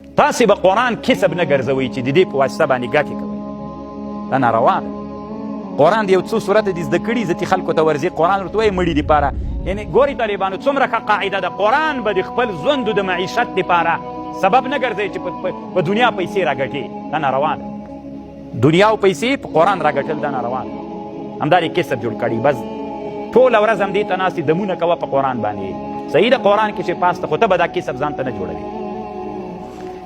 تاسې به قرآن کسب نه ګرځوئ چې د دې په واسطه باندې ګټې کوئ. دا ناروا ده. قرآن د یو څو صورت دې زده کړي ځکه خلکو ته ورځي قرآن ورته وایي مړي دپاره. یعنې ګورئ طالبانو څومره ښه قاعده ده. قرآن به د خپل ژوندو د معیشت دپاره سبب نه ګرځوي چې په دنیا پیسې راګټي. دا ناروا ده. دنیا او پیسې په قرآن راګټل دا ناروا ده. همدا یې کسب جوړ کړي. بس ټوله ورځ همدې ته ناست دمونه کوه په قرآن باندې. صحیح ده قرآن کې چې پاس ته خو ته به دا کسب ځان ته نه جوړوي.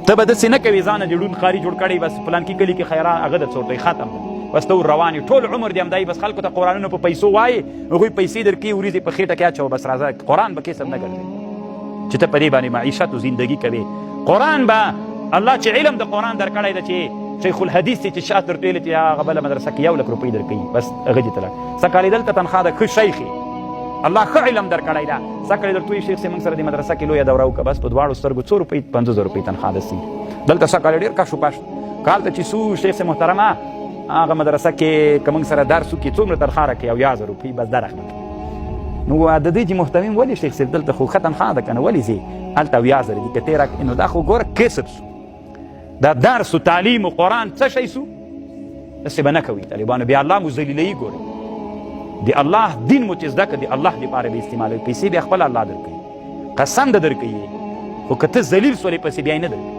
ته به داسې نه کوې ځان د ړوند ښاري جوړ کړی بس فلانکي کلي کې خیران هغه د څورتۍ ختم بس ته روان یې ټول عمر دې همدایي بس خلکو ته قرآنونه په پیسو وایي هغوی پیسې درکوي وریځې په خېټه کې اچوه بس راځه قرآن به کسب نه ګرځوي چې ته په دې باندې معیشت و زندګي کوې. قرآن به الله چې علم د قرآن درکړی ده چې شیخ الحدیث چې شاته درته ویلي چې هغه بله مدرسه کې 1,00,000 روپۍ درکوي بس هغه دې ته لاړ. سکالې دلته تنخوا ده ښه شیخ الله ښه علم درکړی ده. سکالې درته وایي شیخ صاحب موږ سره د مدرسه کې لویه دوره وکړه بس په دواړو سترګو 100 روپۍ 50,000 روپۍ تنخوا ده. دلته سکالې ډېر کش و پش کال ته چې څو شیخ صاحب محترمه هغه مدرسه کې که موږ سره درس وکړي څومره تنخوا راکوي 10,000 روپۍ بس دا راخلي. نو د دې چې محتمیم ولې شیخ صاحب دلته خو ښه تنخوا ده که نه ولې ځې هلته 10,000 دي که ته یې راکړې نو دا خو ګوره کسب سو. دا درس و تعلیم و قرآن څه شی سو داسې به نه کوي طالبانو. بیا الله مو ذلیلوي ګورئ. د الله دین مو چې زده کړه د الله دپاره به استعمالوي. پیسې بیا خپله الله درکوي قسم ده درکوي خو که ته ذلیل سولې پسې بیا یې نه درکوي.